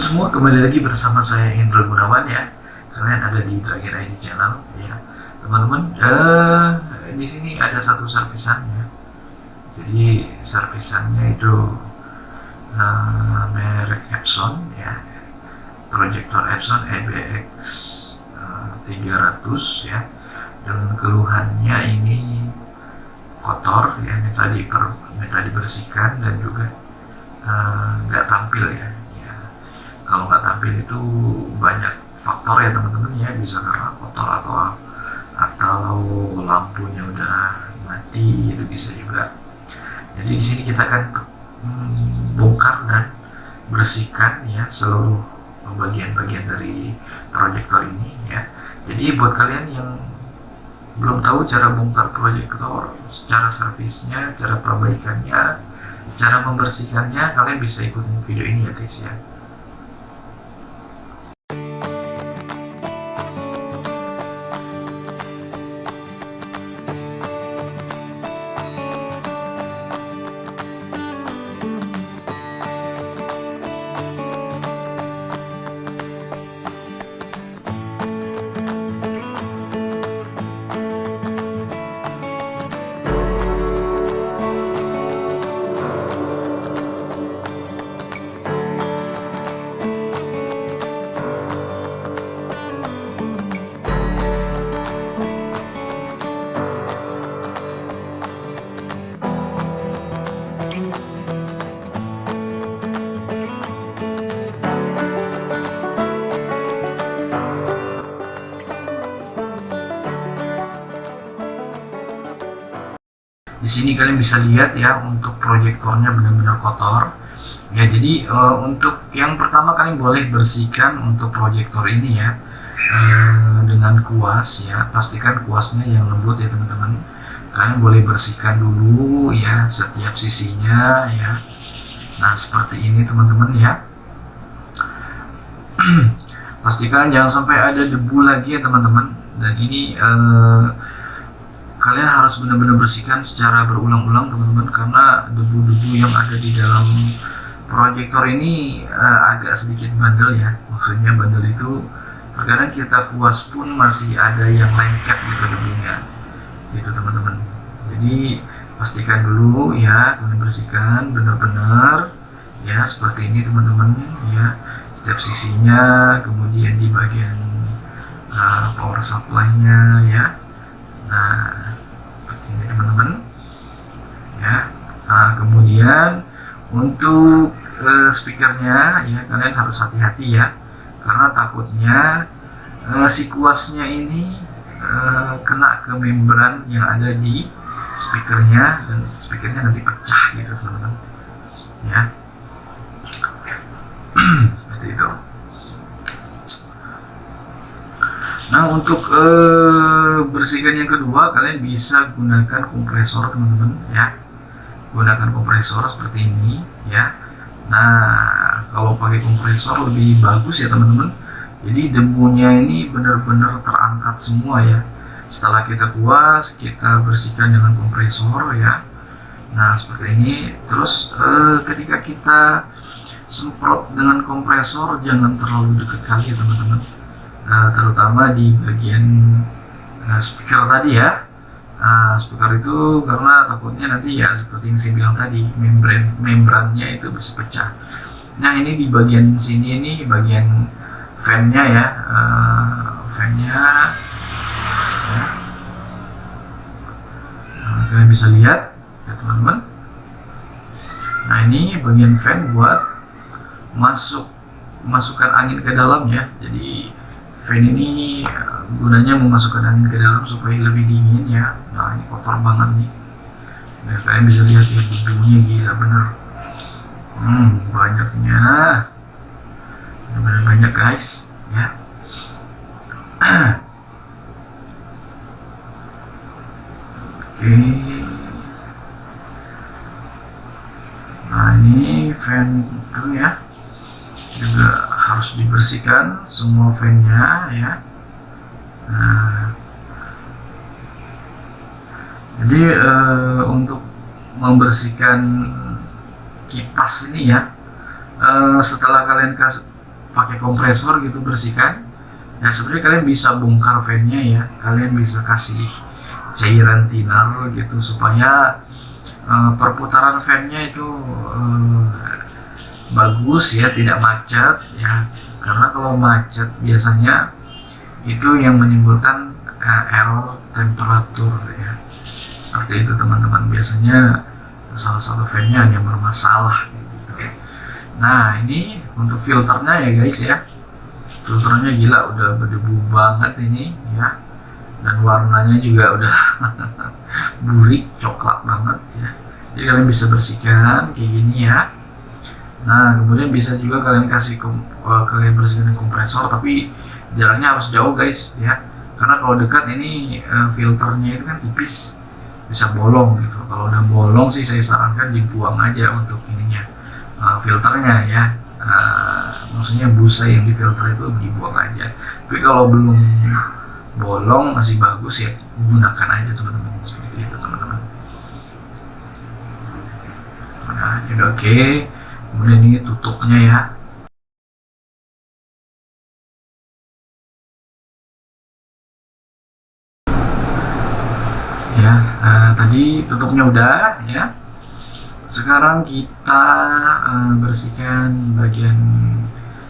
semua, kembali lagi bersama saya Indra Gunawan ya. Kalian ada di Dragon ID Channel ya, teman-teman. Di sini ada satu servisan ya. Jadi servisannya itu merek Epson ya, proyektor Epson EBX 300 ya. Dan keluhannya ini kotor ya, minta dibersihkan dan juga nggak tampil ya. Kalau nggak tampil itu banyak faktor ya teman-teman ya, bisa karena kotor atau lampunya udah mati, itu bisa juga. Jadi di sini kita akan bongkar dan bersihkan ya seluruh bagian-bagian dari proyektor ini ya. Jadi buat kalian yang belum tahu cara bongkar proyektor, cara servisnya, cara perbaikannya, cara membersihkannya, kalian bisa ikutin video ini ya guys ya. Di sini kalian bisa lihat ya, untuk proyektornya benar-benar kotor. Ya, jadi untuk yang pertama kalian boleh bersihkan untuk proyektor ini ya, dengan kuas ya. Pastikan kuasnya yang lembut ya teman-teman. Kalian boleh bersihkan dulu ya setiap sisinya ya. Nah, seperti ini teman-teman ya. Pastikan jangan sampai ada debu lagi ya teman-teman. Dan ini kalian harus benar-benar bersihkan secara berulang-ulang teman-teman, karena debu-debu yang ada di dalam proyektor ini agak sedikit bandel ya. Maksudnya bandel itu terkadang kita kuas pun masih ada yang lengket gitu debunya gitu teman-teman. Jadi pastikan dulu ya, kalian bersihkan benar-benar ya seperti ini teman-teman ya, setiap sisinya, kemudian di bagian power supply-nya ya. Nah, ini teman-teman ya. Kemudian untuk speakernya ya, kalian harus hati-hati ya, karena takutnya si kuasnya ini kena ke membran yang ada di speakernya, dan speakernya nanti pecah gitu teman-teman ya. Seperti itu. Nah, untuk bersihkan yang kedua, kalian bisa gunakan kompresor teman-teman ya. Gunakan kompresor seperti ini ya. Nah, kalau pakai kompresor lebih bagus ya teman-teman. Jadi debunya ini benar-benar terangkat semua ya. Setelah kita kuas, kita bersihkan dengan kompresor ya. Nah, seperti ini. Terus ketika kita semprot dengan kompresor, jangan terlalu dekat kali ya teman-teman. Terutama di bagian speaker tadi ya. Speaker itu karena takutnya nanti ya seperti yang saya bilang tadi, membrannya itu bisa pecah. Nah, ini di bagian sini, ini bagian fan-nya ya, fan-nya ya. Kalian bisa lihat ya teman-teman. Nah, ini bagian fan buat masukkan angin ke dalam ya. Jadi fan ini gunanya memasukkan angin ke dalam supaya lebih dingin ya. Nah, ini kotor banget nih. Nah, kalian bisa lihat ya, debunya gila bener. Banyaknya, bener-bener banyak guys ya. Oke. Nah, ini fan itu ya, juga harus dibersihkan semua fan-nya ya. Nah, jadi untuk membersihkan kipas ini ya, setelah kalian pakai kompresor gitu bersihkan. Ya sebenarnya kalian bisa bongkar fan-nya ya, kalian bisa kasih cairan thinner gitu supaya perputaran fan-nya itu bagus ya, tidak macet ya, karena kalau macet biasanya itu yang menimbulkan error temperatur ya, seperti itu teman-teman. Biasanya salah satu fan-nya yang bermasalah gitu. Nah ini untuk filternya ya guys ya, filternya gila udah berdebu banget ini ya, dan warnanya juga udah burik coklat banget ya. Jadi kalian bisa bersihkan kayak gini ya. Nah kemudian bisa juga kalian kalian bersihkan kompresor, tapi jaraknya harus jauh guys ya, karena kalau dekat ini filternya itu kan tipis, bisa bolong gitu. Kalau udah bolong sih saya sarankan dibuang aja untuk ininya, filternya ya, maksudnya busa yang difilter itu dibuang aja. Tapi kalau belum bolong masih bagus ya, gunakan aja teman-teman, seperti itu teman-teman. Nah ini udah oke. Kemudian ini tutupnya ya. Ya, tadi tutupnya udah ya. Sekarang kita bersihkan bagian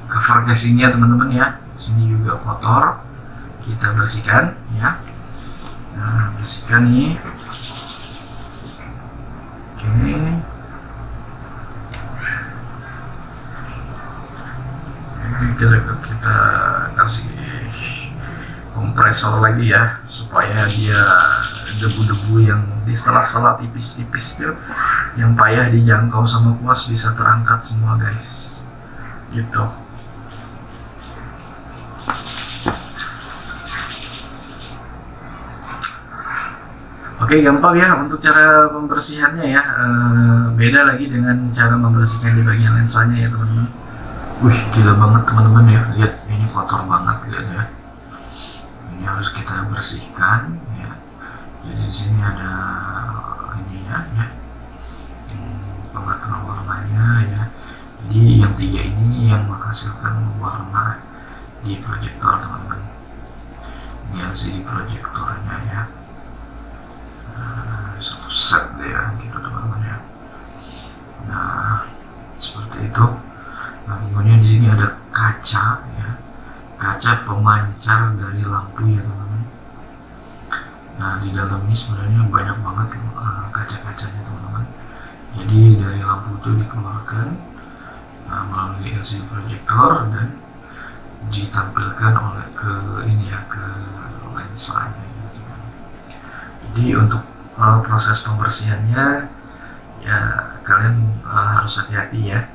cover casingnya teman-teman ya. Sini juga kotor, kita bersihkan ya. Nah bersihkan nih. Oke. Kita kasih kompresor lagi ya, supaya dia debu-debu yang di sela-sela tipis-tipis tuh yang payah dijangkau sama kuas bisa terangkat semua guys gitu. Oke, gampang ya untuk cara pembersihannya ya. Beda lagi dengan cara membersihkan di bagian lensanya ya teman-teman. Wih gila banget teman-teman ya, lihat ini kotor banget lihat ya. Ini harus kita bersihkan ya. Jadi di sini ada ini ya, pengaturan warnanya ya. Jadi yang tiga ini yang menghasilkan warna di proyektor teman-teman. Ini LCD proyektornya ya. Satu set deh ya gitu teman-teman ya. Nah seperti itu. Nah kemudian di sini ada kaca ya, kaca pemancar dari lampu ya teman-teman. Nah di dalam ini sebenarnya banyak banget kaca-kacanya teman-teman. Jadi dari lampu itu dikeluarkan melalui LCD proyektor dan ditampilkan oleh ke ini ya, ke lensanya gitu. Jadi untuk proses pembersihannya ya kalian harus hati-hati ya.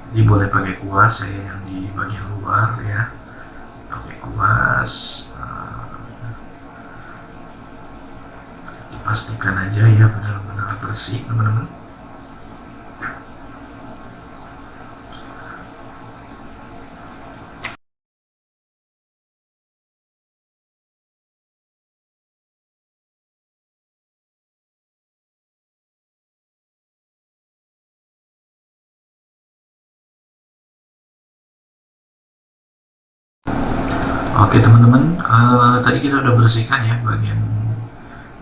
Jadi boleh pakai kuas saya yang di bagian luar ya, pakai kuas, dipastikan aja ya benar-benar bersih teman-teman. Oke teman-teman, tadi kita udah bersihkan ya bagian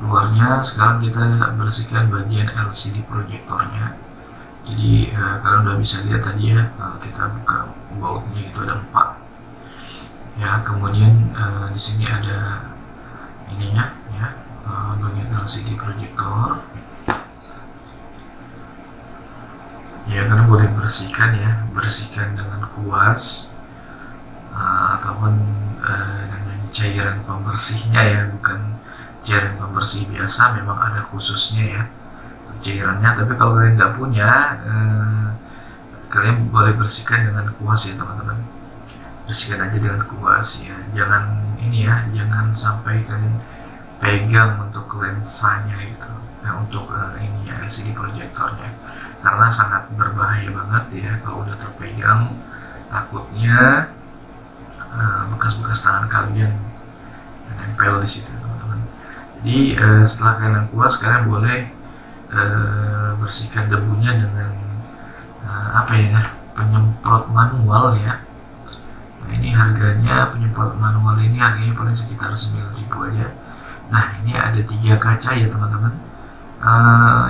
luarnya. Sekarang kita bersihkan bagian LCD proyektornya. Jadi kalian udah bisa lihat tadi ya, kita buka bautnya itu ada 4 ya. Kemudian di sini ada ininya ya, bagian LCD proyektor ya. Kalian boleh bersihkan ya, bersihkan dengan kuas ataupun dengan cairan pembersihnya ya, bukan cairan pembersih biasa, memang ada khususnya ya cairannya. Tapi kalau kalian nggak punya, kalian boleh bersihkan dengan kuas ya teman-teman. Bersihkan aja dengan kuas ya, jangan ini ya, jangan sampai kalian pegang untuk lensanya gitu ya, untuk ini ya LCD proyektornya, karena sangat berbahaya banget ya kalau udah terpegang. Takutnya bekas-bekas tangan kalian nempel di situ teman-teman. Jadi setelah kalian kuas, kalian boleh bersihkan debunya dengan apa ya, penyemprot manual ya. Nah, ini harganya penyemprot manual ini harganya paling sekitar 9.000 aja. Nah, ini ada 3 kaca ya teman-teman.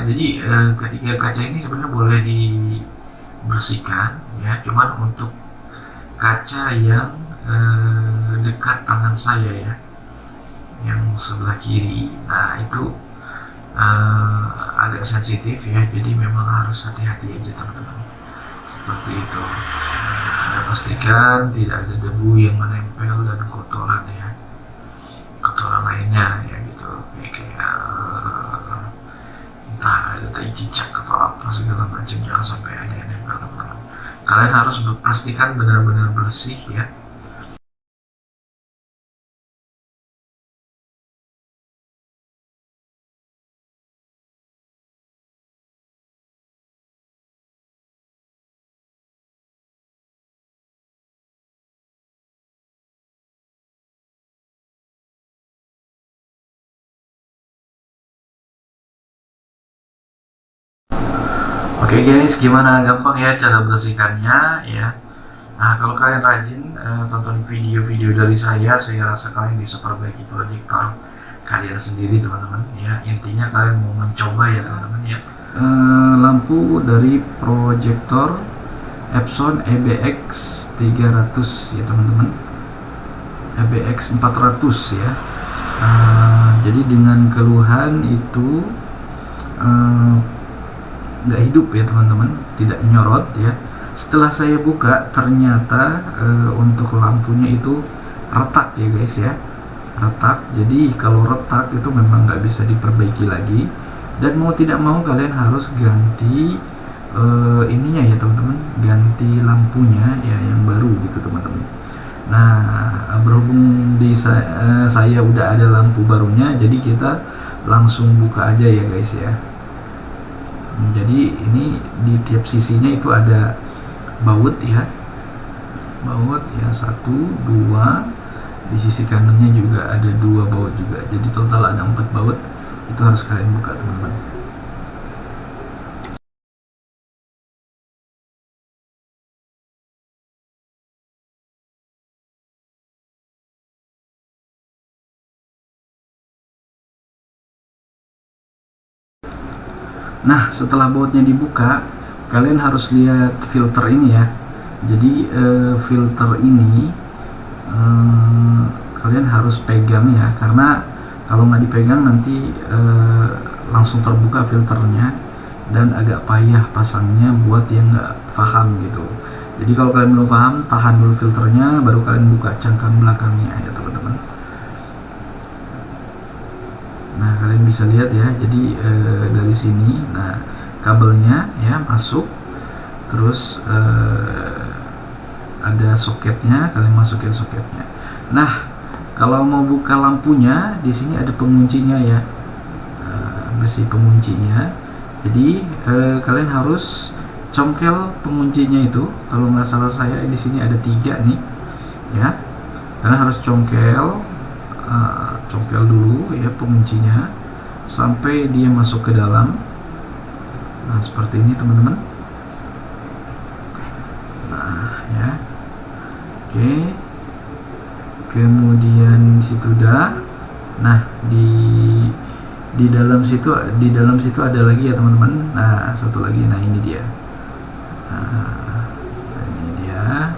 Jadi ketiga kaca ini sebenarnya boleh dibersihkan ya, cuman untuk kaca yang dekat tangan saya ya, yang sebelah kiri, nah itu agak sensitif ya, jadi memang harus hati-hati aja teman-teman, seperti itu. Pastikan tidak ada debu yang menempel dan kotoran ya, kotoran lainnya ya gitu, kayak entah ada tai cicak atau apa segala macam, jangan sampai ada yang nempel teman-teman. Kalian harus pastikan benar-benar bersih ya. Oke guys, gimana, gampang ya cara bersihkannya ya. Nah, kalau kalian rajin tonton video-video dari saya rasa kalian bisa perbaiki proyektor kalian sendiri teman-teman ya. Intinya kalian mau mencoba ya teman-teman ya. Lampu dari proyektor Epson EBX 300 ya teman-teman, EBX 400 ya. Jadi dengan keluhan itu nggak hidup ya teman-teman, tidak nyorot ya. Setelah saya buka ternyata untuk lampunya itu retak ya guys ya, retak. Jadi kalau retak itu memang nggak bisa diperbaiki lagi, dan mau tidak mau kalian harus ganti ininya ya teman-teman, ganti lampunya ya yang baru gitu teman-teman. Nah, berhubung saya udah ada lampu barunya, jadi kita langsung buka aja ya guys ya. Jadi ini di tiap sisinya itu ada baut ya, baut ya, 1, 2, di sisi kanannya juga ada 2 baut juga, jadi total ada 4 baut. Itu harus kalian buka teman-teman. Nah, setelah bautnya dibuka, kalian harus lihat filter ini ya. Jadi filter ini kalian harus pegang ya, karena kalau nggak dipegang nanti langsung terbuka filternya, dan agak payah pasangnya buat yang nggak paham gitu. Jadi kalau kalian belum paham, tahan dulu filternya, baru kalian buka cangkang belakangnya ya teman-teman. Nah, kalian bisa lihat ya, jadi dari sini, nah kabelnya ya masuk, terus ada soketnya, kalian masukin soketnya. Nah, kalau mau buka lampunya, di sini ada penguncinya ya, besi penguncinya. Jadi kalian harus congkel penguncinya itu. Kalau nggak salah saya di sini ada 3 nih ya. Kalian harus congkel dulu ya penguncinya sampai dia masuk ke dalam. Nah, seperti ini teman-teman. Nah ya, oke, kemudian situ udah. Nah, di dalam situ ada lagi ya teman-teman. Nah, satu lagi, nah ini dia. Nah, ini dia.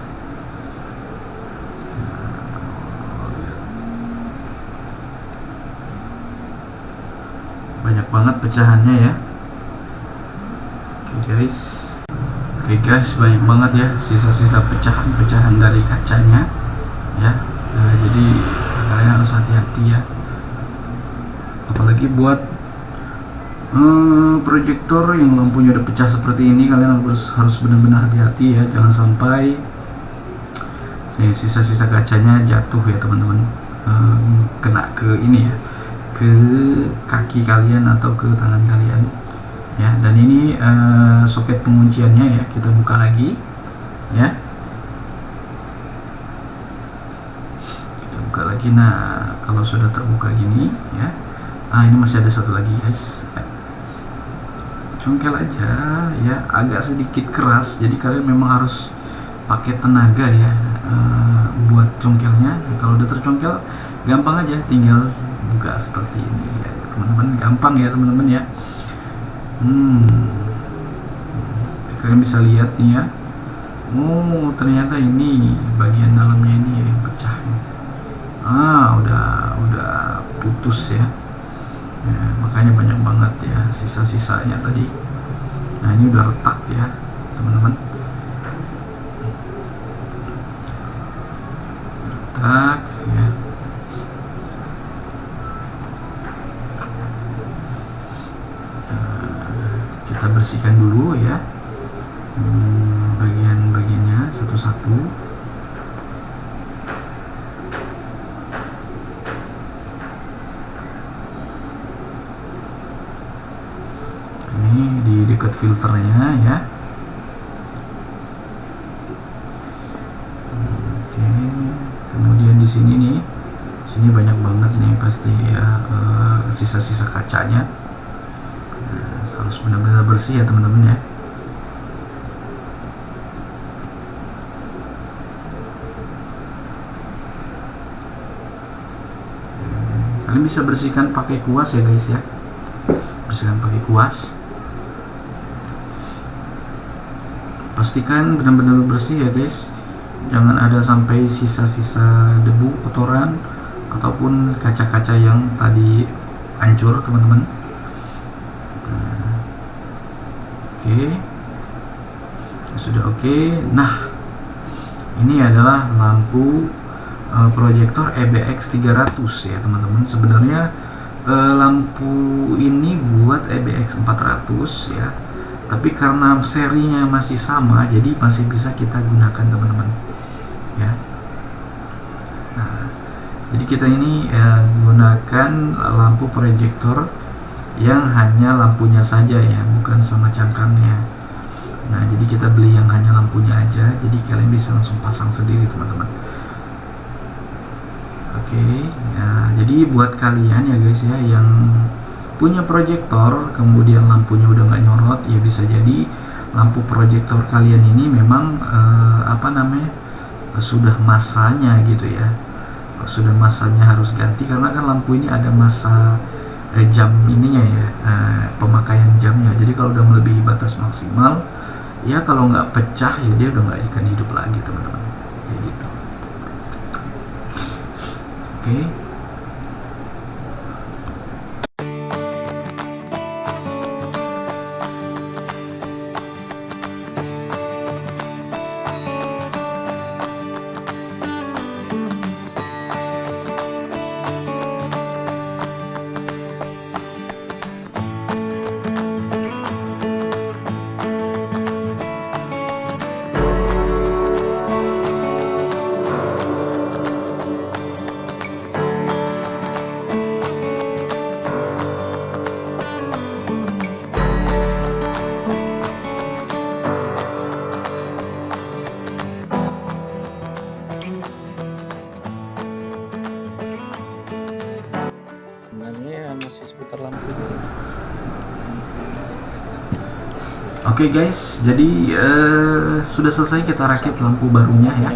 Banyak banget pecahannya ya. Oke guys, banyak banget ya sisa-sisa pecahan-pecahan dari kacanya ya. Jadi kalian harus hati-hati ya, apalagi buat proyektor yang lampunya udah pecah seperti ini. Kalian harus benar-benar hati-hati ya, jangan sampai sisa-sisa kacanya jatuh ya teman-teman, kena ke ini ya, ke kaki kalian atau ke tangan kalian ya. Dan ini soket pengunciannya ya, kita buka lagi ya, kita buka lagi. Nah, kalau sudah terbuka gini ya, ini masih ada satu lagi guys ya. congkel aja ya, agak sedikit keras, jadi kalian memang harus pakai tenaga ya buat congkelnya. Kalau udah tercongkel gampang aja, tinggal buka seperti ini ya teman-teman, gampang ya teman-teman ya. Kalian bisa lihat nih ya, oh ternyata ini bagian dalamnya ini yang pecah. Udah putus ya. Makanya banyak banget ya sisa-sisanya tadi. Nah ini udah retak ya teman-teman, retak ya. Kita bersihkan dulu ya bagian-bagiannya satu-satu. Ini di dekat filternya ya. Oke, kemudian di sini nih, sini banyak banget nih pasti ya sisa-sisa kacanya. Harus benar-benar bersih ya teman-teman ya. Kalian bisa bersihkan pakai kuas ya guys ya, bersihkan pakai kuas. Pastikan benar-benar bersih ya guys, jangan ada sampai sisa-sisa debu, kotoran ataupun kaca-kaca yang tadi hancur teman-teman. Oke, sudah oke. Nah ini adalah lampu proyektor EBX 300 ya teman-teman. Sebenarnya lampu ini buat EBX 400 ya, tapi karena serinya masih sama jadi masih bisa kita gunakan teman-teman ya. Nah, jadi kita ini gunakan lampu proyektor yang hanya lampunya saja ya, bukan sama cangkangnya. Nah jadi kita beli yang hanya lampunya aja, jadi kalian bisa langsung pasang sendiri teman-teman. Oke, ya, jadi buat kalian ya guys ya yang punya proyektor kemudian lampunya udah nggak nyorot, ya bisa jadi lampu proyektor kalian ini memang sudah masanya gitu ya, sudah masanya harus ganti, karena kan lampu ini ada masa jam ininya ya, pemakaian jamnya. Jadi kalau udah melebihi batas maksimal ya, kalau nggak pecah ya dia udah nggak akan hidup lagi teman-teman, kayak gitu. Oke. Masih seputar lampu. Oke guys, jadi sudah selesai kita rakit lampu barunya ya,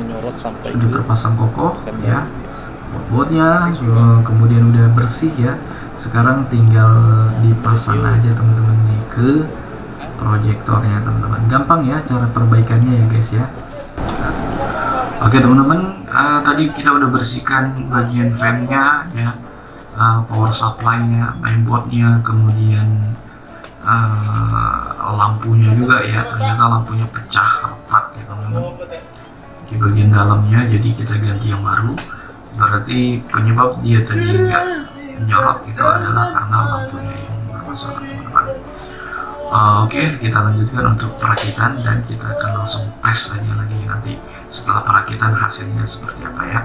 udah terpasang kokoh ya bautnya, kemudian udah bersih ya. Sekarang tinggal dipasang aja teman-teman nih ke proyektornya teman-teman. Gampang ya cara perbaikannya ya guys ya. Oke teman-teman, tadi kita udah bersihkan bagian fan-nya ya, power supply-nya, mainboard-nya, kemudian lampunya juga ya. Ternyata lampunya pecah, retak ya teman-teman di bagian dalamnya, jadi kita ganti yang baru. Berarti penyebab dia tadi nggak menyorot itu adalah karena lampunya yang bermasalah teman-teman. Oke, kita lanjutkan untuk perakitan dan kita akan langsung tes aja lagi nanti setelah perakitan hasilnya seperti apa ya.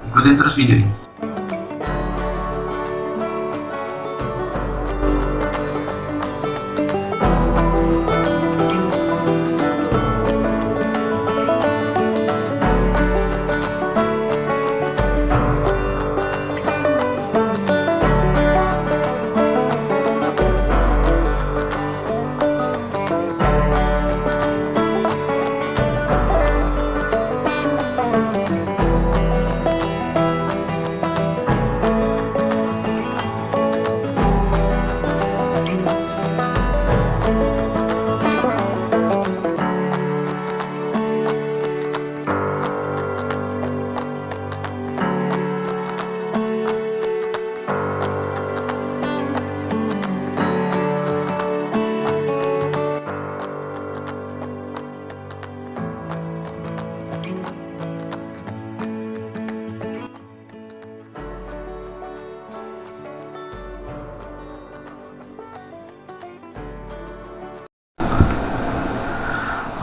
Ikutin terus video ini.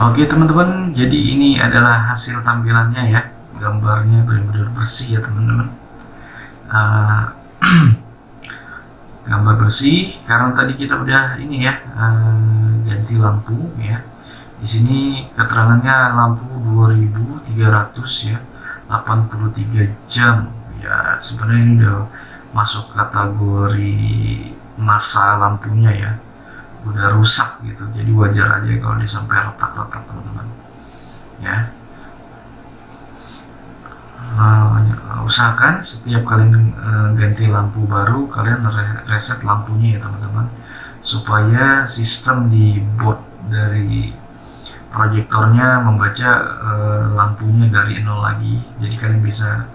Oke teman-teman, jadi ini adalah hasil tampilannya ya. Gambarnya benar-benar bersih ya teman-teman. Uh, gambar bersih karena tadi kita udah ini ya, ganti lampu ya. Di sini keterangannya lampu 2300 ya, 83 jam ya. Sebenarnya ini udah masuk kategori masa lampunya ya, udah rusak gitu, jadi wajar aja kalau dia sampai retak-retak teman-teman ya. Usahakan setiap kalian ganti lampu baru kalian reset lampunya ya teman-teman, supaya sistem di board dari proyektornya membaca lampunya dari nol lagi. Jadi kalian bisa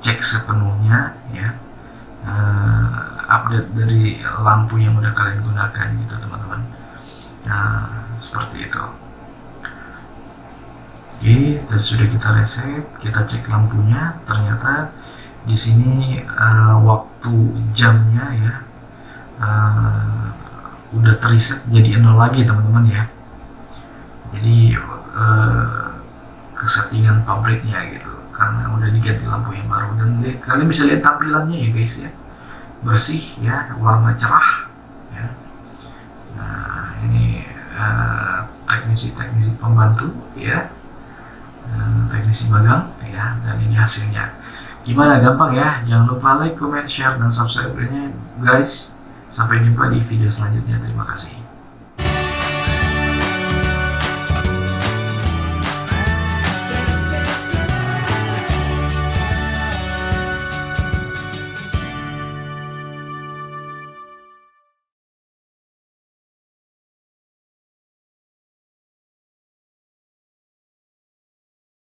cek sepenuhnya ya, update dari lampu yang udah kalian gunakan gitu teman-teman. Nah seperti itu. Oke, dan sudah kita reset, kita cek lampunya. Ternyata di sini waktu jamnya ya udah terreset jadi 0 lagi teman-teman ya. Jadi kesettingan pabriknya gitu, karena udah diganti lampu yang baru. Dan kalian bisa lihat tampilannya ya guys ya, bersih ya, warna cerah ya. Nah ini teknisi pembantu ya, teknisi magang ya, dan ini hasilnya. Gimana, gampang ya? Jangan lupa like, comment, share, dan subscribe-nya guys. Sampai jumpa di video selanjutnya. Terima kasih.